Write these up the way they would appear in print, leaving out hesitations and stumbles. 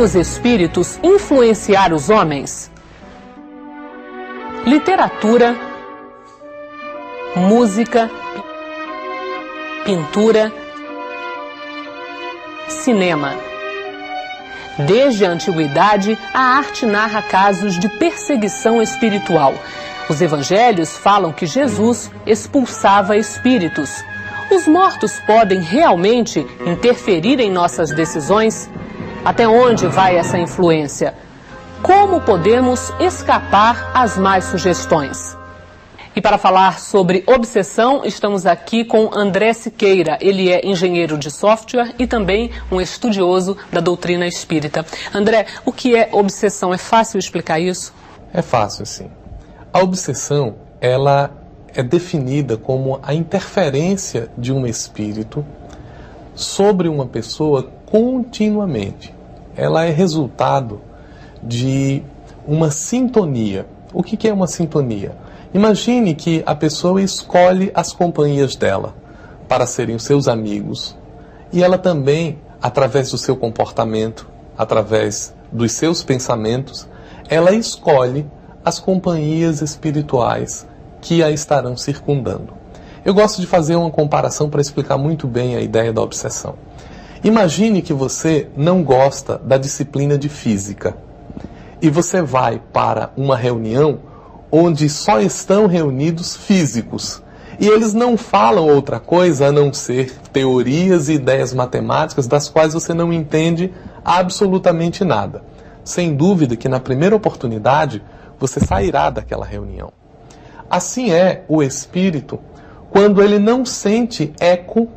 Podem os espíritos influenciar os homens? Literatura, música, pintura, cinema. Desde a antiguidade, a arte narra casos de perseguição espiritual. Os evangelhos falam que Jesus expulsava espíritos. Os mortos podem realmente interferir em nossas decisões? Até onde vai essa influência? Como podemos escapar às más sugestões? E para falar sobre obsessão, estamos aqui com André Siqueira. Ele é engenheiro de software e também um estudioso da doutrina espírita. André, o que é obsessão? É fácil explicar isso? É fácil, sim. A obsessão, ela é definida como a interferência de um espírito sobre uma pessoa continuamente. Ela é resultado de uma sintonia. O que é uma sintonia? Imagine que a pessoa escolhe as companhias dela para serem os seus amigos e ela também, através do seu comportamento, através dos seus pensamentos, ela escolhe as companhias espirituais que a estarão circundando. Eu gosto de fazer uma comparação para explicar muito bem a ideia da obsessão. Imagine que você não gosta da disciplina de física e você vai para uma reunião onde só estão reunidos físicos. E eles não falam outra coisa a não ser teorias e ideias matemáticas das quais você não entende absolutamente nada. Sem dúvida que na primeira oportunidade você sairá daquela reunião. Assim é o espírito quando ele não sente eco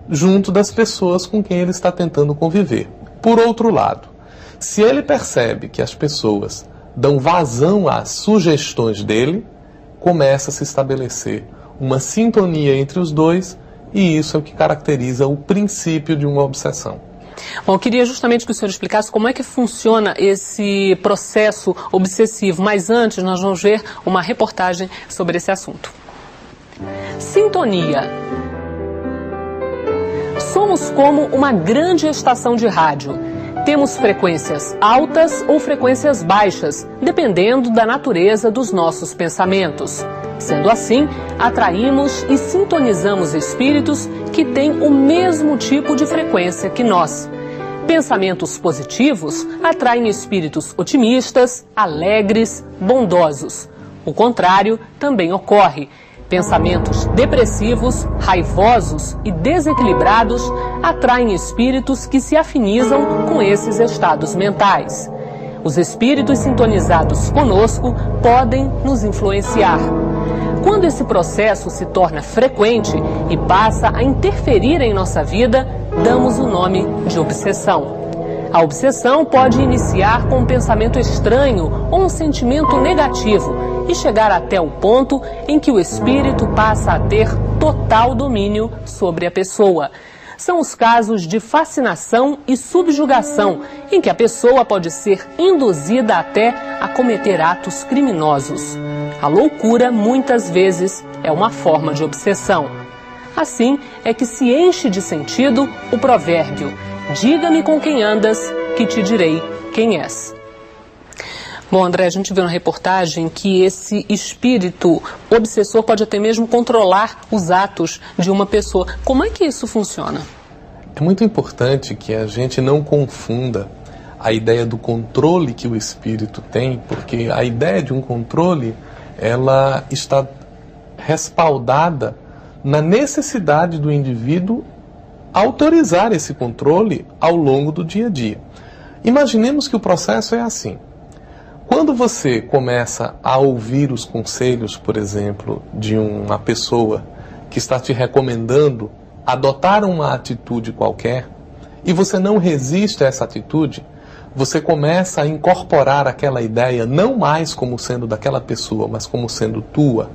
junto das pessoas com quem ele está tentando conviver. Por outro lado, se ele percebe que as pessoas dão vazão às sugestões dele, começa a se estabelecer uma sintonia entre os dois, e isso é o que caracteriza o princípio de uma obsessão. Bom, eu queria justamente que o senhor explicasse como é que funciona esse processo obsessivo, mas antes nós vamos ver uma reportagem sobre esse assunto. Sintonia. Somos como uma grande estação de rádio. Temos frequências altas ou frequências baixas, dependendo da natureza dos nossos pensamentos. Sendo assim, atraímos e sintonizamos espíritos que têm o mesmo tipo de frequência que nós. Pensamentos positivos atraem espíritos otimistas, alegres, bondosos. O contrário também ocorre. Pensamentos depressivos, raivosos e desequilibrados atraem espíritos que se afinizam com esses estados mentais. Os espíritos sintonizados conosco podem nos influenciar. Quando esse processo se torna frequente e passa a interferir em nossa vida, damos o nome de obsessão. A obsessão pode iniciar com um pensamento estranho ou um sentimento negativo e chegar até o ponto em que o espírito passa a ter total domínio sobre a pessoa. São os casos de fascinação e subjugação, em que a pessoa pode ser induzida até a cometer atos criminosos. A loucura, muitas vezes, é uma forma de obsessão. Assim é que se enche de sentido o provérbio: diga-me com quem andas, que te direi quem és. Bom, André, a gente vê na reportagem que esse espírito obsessor pode até mesmo controlar os atos de uma pessoa. Como é que isso funciona? É muito importante que a gente não confunda a ideia do controle que o espírito tem, porque a ideia de um controle, ela está respaldada na necessidade do indivíduo autorizar esse controle ao longo do dia a dia. Imaginemos que o processo é assim. Quando você começa a ouvir os conselhos, por exemplo, de uma pessoa que está te recomendando adotar uma atitude qualquer, e você não resiste a essa atitude, você começa a incorporar aquela ideia não mais como sendo daquela pessoa, mas como sendo tua.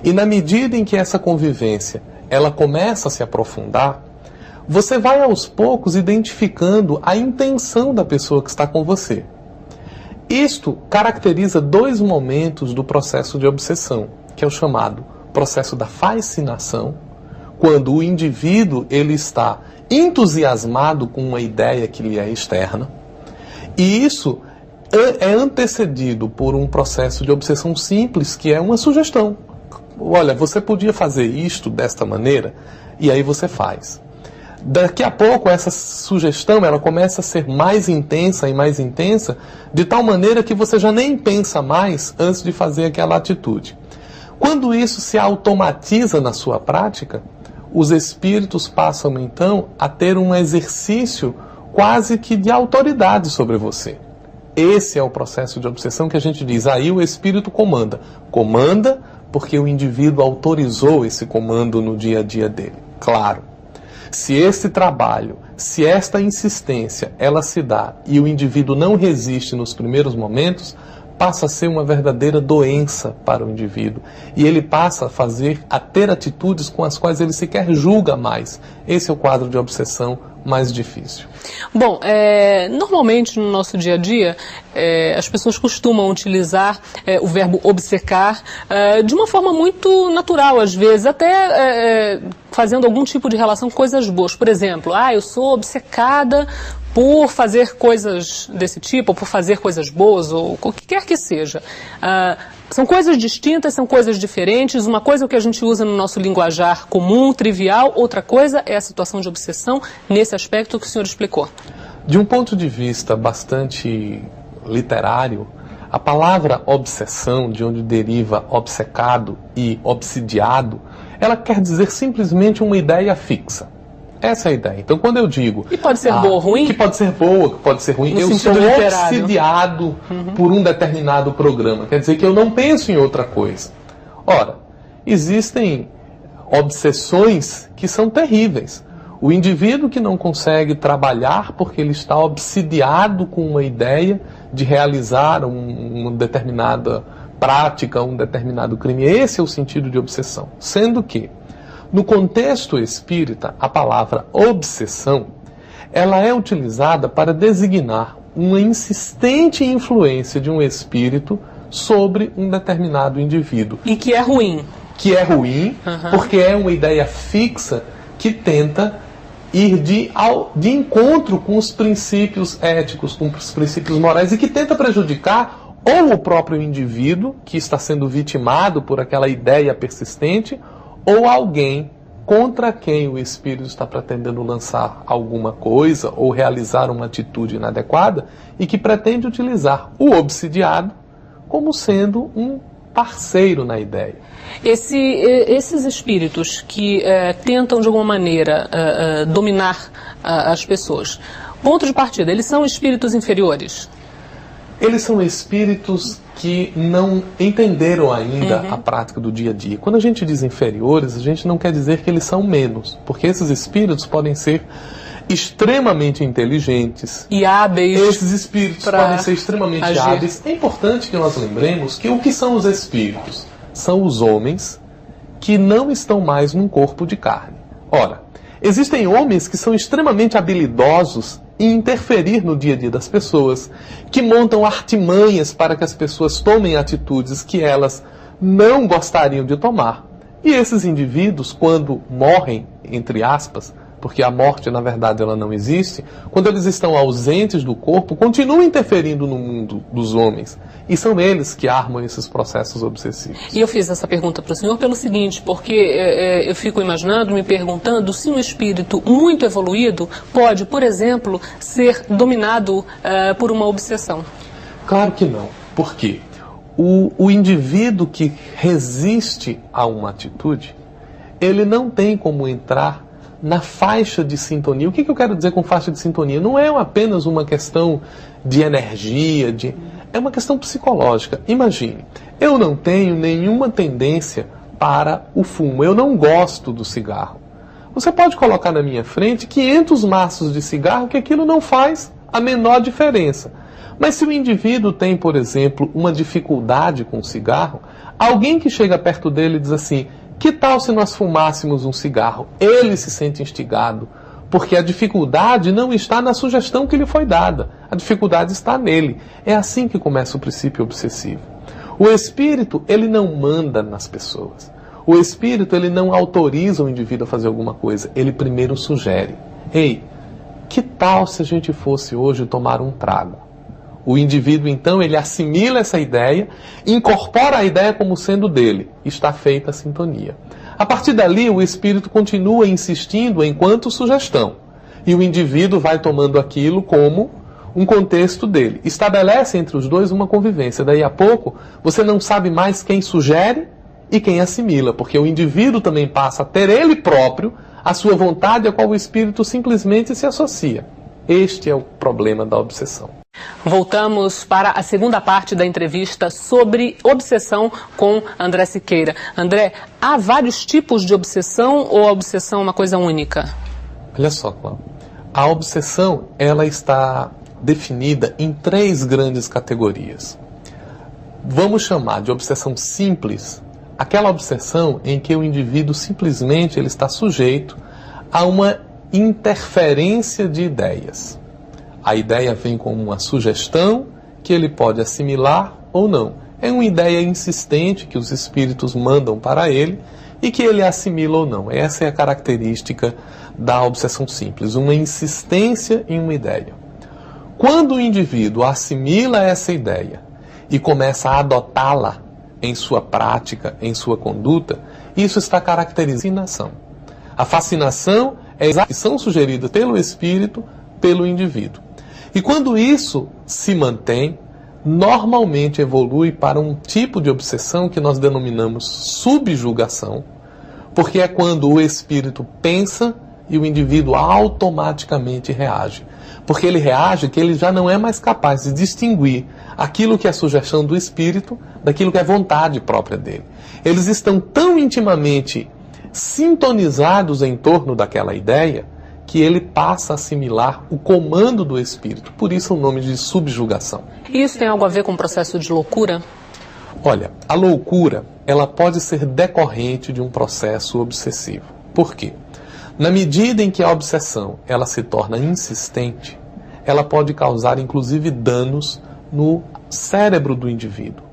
E na medida em que essa convivência ela começa a se aprofundar, você vai aos poucos identificando a intenção da pessoa que está com você. Isto caracteriza dois momentos do processo de obsessão, que é o chamado processo da fascinação, quando o indivíduo ele está entusiasmado com uma ideia que lhe é externa, E isso é antecedido por um processo de obsessão simples, que é uma sugestão. Olha, você podia fazer isto desta maneira, e aí você faz. Daqui a pouco essa sugestão ela começa a ser mais intensa e mais intensa, de tal maneira que você já nem pensa mais antes de fazer aquela atitude. Quando isso se automatiza na sua prática, os espíritos passam então a ter um exercício quase que de autoridade sobre você. Esse é o processo de obsessão que a gente diz, aí o espírito comanda. Comanda porque o indivíduo autorizou esse comando no dia a dia dele. Claro, se esse trabalho, se esta insistência, ela se dá e o indivíduo não resiste nos primeiros momentos, passa a ser uma verdadeira doença para o indivíduo. E ele passa a ter atitudes com as quais ele sequer julga mais. Esse é o quadro de obsessão mais difícil. Bom, normalmente no nosso dia a dia, as pessoas costumam utilizar o verbo obcecar de uma forma muito natural, às vezes, até fazendo algum tipo de relação com coisas boas. Por exemplo, eu sou obcecada por fazer coisas desse tipo, ou por fazer coisas boas, ou o que quer que seja. São coisas distintas, são coisas diferentes. Uma coisa é o que a gente usa no nosso linguajar comum, trivial. Outra coisa é a situação de obsessão nesse aspecto que o senhor explicou. De um ponto de vista bastante literário, a palavra obsessão, de onde deriva obcecado e obsidiado, ela quer dizer simplesmente uma ideia fixa. Essa é a ideia. Então, quando eu digo... E pode ser boa ou ruim? Que pode ser boa, que pode ser ruim. Eu sou obsidiado por um determinado programa. Quer dizer que eu não penso em outra coisa. Ora, existem obsessões que são terríveis. O indivíduo que não consegue trabalhar porque ele está obsidiado com uma ideia de realizar uma determinada prática, um determinado crime. Esse é o sentido de obsessão. Sendo que, no contexto espírita, a palavra obsessão, ela é utilizada para designar uma insistente influência de um espírito sobre um determinado indivíduo. E que é ruim. Que é ruim, porque é uma ideia fixa que tenta ir de encontro com os princípios éticos, com os princípios morais, e que tenta prejudicar ou o próprio indivíduo, que está sendo vitimado por aquela ideia persistente, ou alguém contra quem o espírito está pretendendo lançar alguma coisa ou realizar uma atitude inadequada e que pretende utilizar o obsidiado como sendo um parceiro na ideia. Esses espíritos que tentam de alguma maneira dominar as pessoas, ponto de partida, eles são espíritos inferiores? Eles são espíritos que não entenderam ainda a prática do dia a dia. Quando a gente diz inferiores, a gente não quer dizer que eles são menos, porque esses espíritos podem ser extremamente inteligentes. E hábeis. Esses espíritos podem ser extremamente hábeis. É importante que nós lembremos que o que são os espíritos? São os homens que não estão mais num corpo de carne. Ora, existem homens que são extremamente habilidosos em interferir no dia a dia das pessoas, que montam artimanhas para que as pessoas tomem atitudes que elas não gostariam de tomar. E esses indivíduos, quando morrem, entre aspas, porque a morte, na verdade, ela não existe, quando eles estão ausentes do corpo, continuam interferindo no mundo dos homens. E são eles que armam esses processos obsessivos. E eu fiz essa pergunta para o senhor pelo seguinte, porque eu fico imaginando, me perguntando se um espírito muito evoluído pode, por exemplo, ser dominado por uma obsessão. Claro que não. Por quê? O indivíduo que resiste a uma atitude, ele não tem como entrar na faixa de sintonia. O que eu quero dizer com faixa de sintonia? Não é apenas uma questão de energia, é uma questão psicológica. Imagine, eu não tenho nenhuma tendência para o fumo, eu não gosto do cigarro. Você pode colocar na minha frente 500 maços de cigarro que aquilo não faz a menor diferença. Mas se o indivíduo tem, por exemplo, uma dificuldade com o cigarro, alguém que chega perto dele diz assim: que tal se nós fumássemos um cigarro? Ele se sente instigado, porque a dificuldade não está na sugestão que lhe foi dada. A dificuldade está nele. É assim que começa o princípio obsessivo. O espírito, ele não manda nas pessoas. O espírito, ele não autoriza o indivíduo a fazer alguma coisa. Ele primeiro sugere. Ei, que tal se a gente fosse hoje tomar um trago? O indivíduo, então, ele assimila essa ideia, incorpora a ideia como sendo dele. Está feita a sintonia. A partir dali, o espírito continua insistindo enquanto sugestão. E o indivíduo vai tomando aquilo como um contexto dele. Estabelece entre os dois uma convivência. Daí a pouco, você não sabe mais quem sugere e quem assimila, porque o indivíduo também passa a ter ele próprio a sua vontade, a qual o espírito simplesmente se associa. Este é o problema da obsessão. Voltamos para a segunda parte da entrevista sobre obsessão com André Siqueira. André, há vários tipos de obsessão ou a obsessão é uma coisa única? Olha só, Cláudio. A obsessão, ela está definida em 3 grandes categorias. Vamos chamar de obsessão simples aquela obsessão em que o indivíduo simplesmente ele está sujeito a uma interferência de ideias. A ideia vem como uma sugestão que ele pode assimilar ou não. É uma ideia insistente que os espíritos mandam para ele e que ele assimila ou não. Essa é a característica da obsessão simples, uma insistência em uma ideia. Quando o indivíduo assimila essa ideia e começa a adotá-la em sua prática, em sua conduta, isso está caracterizado por fascinação. A fascinação é a ação sugerida pelo espírito, pelo indivíduo. E quando isso se mantém, normalmente evolui para um tipo de obsessão que nós denominamos subjugação, porque é quando o espírito pensa e o indivíduo automaticamente reage. Porque ele reage que ele já não é mais capaz de distinguir aquilo que é sugestão do espírito daquilo que é vontade própria dele. Eles estão tão intimamente sintonizados em torno daquela ideia que ele passa a assimilar o comando do espírito. Por isso o nome de subjugação. E isso tem algo a ver com o processo de loucura? Olha, a loucura ela pode ser decorrente de um processo obsessivo. Por quê? Na medida em que a obsessão ela se torna insistente, ela pode causar inclusive danos no cérebro do indivíduo,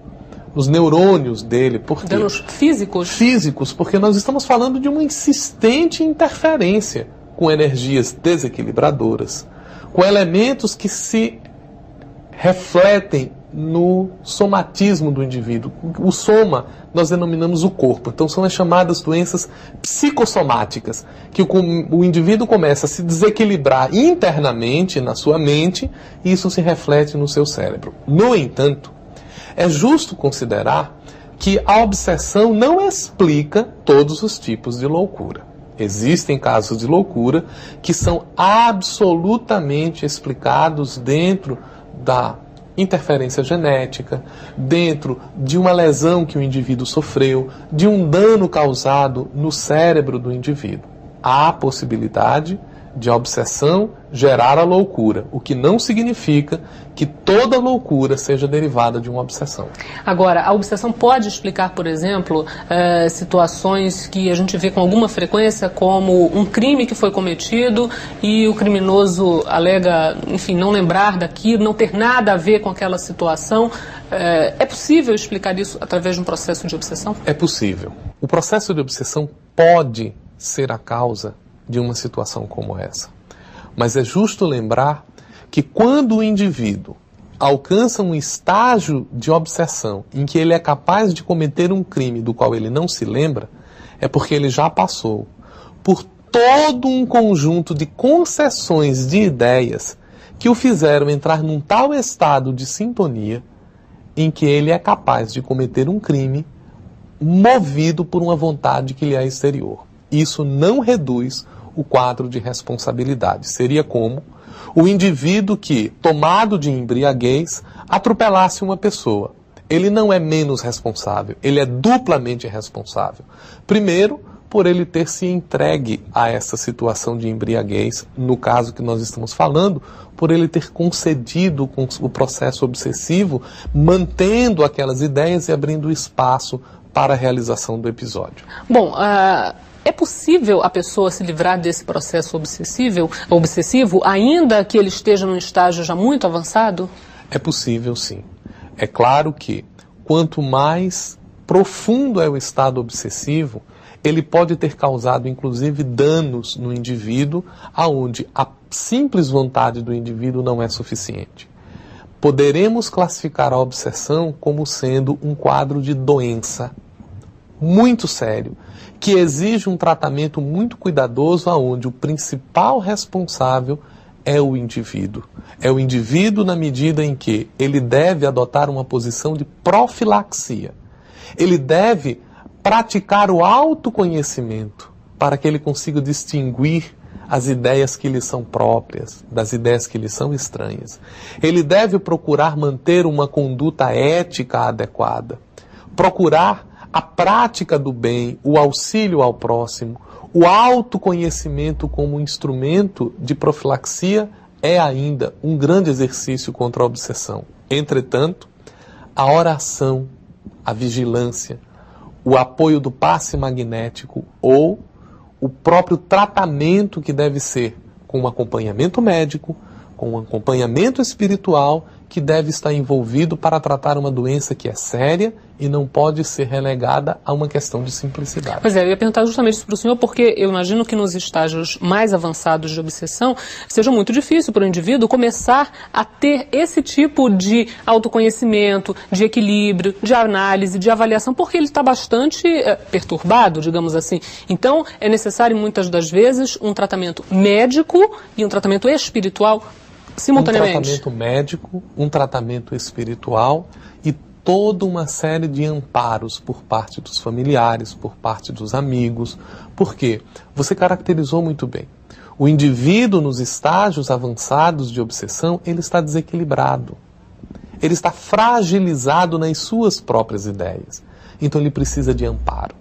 nos neurônios dele. Por quê? Danos físicos? Físicos, porque nós estamos falando de uma insistente interferência com energias desequilibradoras, com elementos que se refletem no somatismo do indivíduo. O soma nós denominamos o corpo. Então são as chamadas doenças psicossomáticas, que o indivíduo começa a se desequilibrar internamente na sua mente e isso se reflete no seu cérebro. No entanto, é justo considerar que a obsessão não explica todos os tipos de loucura. Existem casos de loucura que são absolutamente explicados dentro da interferência genética, dentro de uma lesão que o indivíduo sofreu, de um dano causado no cérebro do indivíduo. Há a possibilidade de a obsessão gerar a loucura, o que não significa que toda loucura seja derivada de uma obsessão. Agora, a obsessão pode explicar, por exemplo, situações que a gente vê com alguma frequência, como um crime que foi cometido e o criminoso alega, enfim, não lembrar daquilo, não ter nada a ver com aquela situação. É possível explicar isso através de um processo de obsessão? É possível. O processo de obsessão pode ser a causa de uma situação como essa. Mas é justo lembrar que quando o indivíduo alcança um estágio de obsessão em que ele é capaz de cometer um crime do qual ele não se lembra, é porque ele já passou por todo um conjunto de concessões de ideias que o fizeram entrar num tal estado de sintonia em que ele é capaz de cometer um crime movido por uma vontade que lhe é exterior. Isso não reduz o quadro de responsabilidade. Seria como o indivíduo que, tomado de embriaguez, atropelasse uma pessoa. Ele não é menos responsável, ele é duplamente responsável. Primeiro, por ele ter se entregue a essa situação de embriaguez, no caso que nós estamos falando, por ele ter concedido com o processo obsessivo, mantendo aquelas ideias e abrindo espaço para a realização do episódio. Bom, é possível a pessoa se livrar desse processo obsessivo, ainda que ele esteja num estágio já muito avançado? É possível, sim. É claro que quanto mais profundo é o estado obsessivo, ele pode ter causado, inclusive, danos no indivíduo, aonde a simples vontade do indivíduo não é suficiente. poderemos classificar a obsessão como sendo um quadro de doença muito sério, que exige um tratamento muito cuidadoso, onde o principal responsável é o indivíduo. É o indivíduo na medida em que ele deve adotar uma posição de profilaxia. Ele deve praticar o autoconhecimento para que ele consiga distinguir as ideias que lhe são próprias das ideias que lhe são estranhas. Ele deve procurar manter uma conduta ética adequada, procurar a prática do bem, o auxílio ao próximo, o autoconhecimento como instrumento de profilaxia é ainda um grande exercício contra a obsessão. Entretanto, a oração, a vigilância, o apoio do passe magnético ou o próprio tratamento que deve ser com um acompanhamento médico, com um acompanhamento espiritual que deve estar envolvido para tratar uma doença que é séria e não pode ser relegada a uma questão de simplicidade. Pois é, eu ia perguntar justamente isso para o senhor, porque eu imagino que nos estágios mais avançados de obsessão seja muito difícil para o indivíduo começar a ter esse tipo de autoconhecimento, de equilíbrio, de análise, de avaliação, porque ele está bastante perturbado, digamos assim. Então, é necessário muitas das vezes um tratamento médico e um tratamento espiritual simultaneamente. Um tratamento médico, um tratamento espiritual e toda uma série de amparos por parte dos familiares, por parte dos amigos. Por quê? Você caracterizou muito bem. O indivíduo nos estágios avançados de obsessão, ele está desequilibrado. Ele está fragilizado nas suas próprias ideias. Então ele precisa de amparo.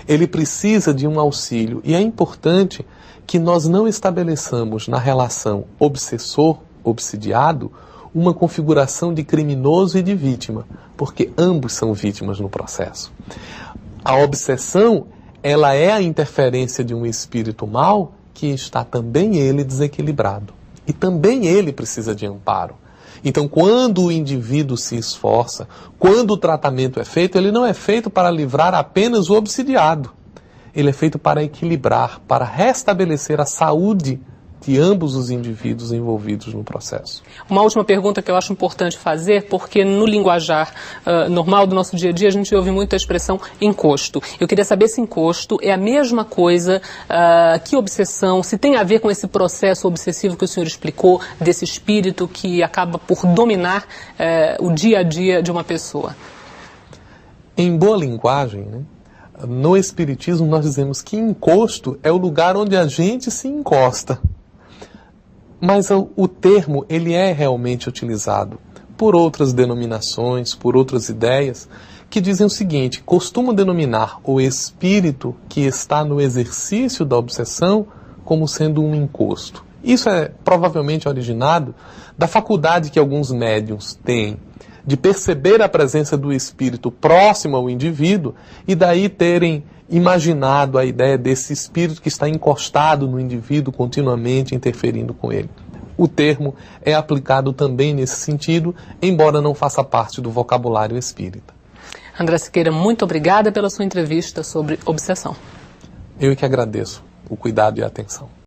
Ele precisa de um auxílio. E é importante que nós não estabeleçamos na relação obsessor-obsidiado uma configuração de criminoso e de vítima, porque ambos são vítimas no processo. A obsessão, ela é a interferência de um espírito mau que está também ele desequilibrado. E também ele precisa de amparo. Então, quando o indivíduo se esforça, quando o tratamento é feito, ele não é feito para livrar apenas o obsidiado. Ele é feito para equilibrar, para restabelecer a saúde de ambos os indivíduos envolvidos no processo. Uma última pergunta que eu acho importante fazer, porque no linguajar normal do nosso dia a dia a gente ouve muito a expressão encosto. Eu queria saber se encosto é a mesma coisa que obsessão, se tem a ver com esse processo obsessivo que o senhor explicou, desse espírito que acaba por dominar o dia a dia de uma pessoa. Em boa linguagem, né? No Espiritismo nós dizemos que encosto é o lugar onde a gente se encosta. Mas o termo, ele é realmente utilizado por outras denominações, por outras ideias, que dizem o seguinte: costumam denominar o espírito que está no exercício da obsessão como sendo um encosto. Isso é provavelmente originado da faculdade que alguns médiuns têm de perceber a presença do espírito próximo ao indivíduo e daí terem imaginado a ideia desse espírito que está encostado no indivíduo continuamente interferindo com ele. O termo é aplicado também nesse sentido, embora não faça parte do vocabulário espírita. André Siqueira, muito obrigada pela sua entrevista sobre obsessão. Eu que agradeço o cuidado e a atenção.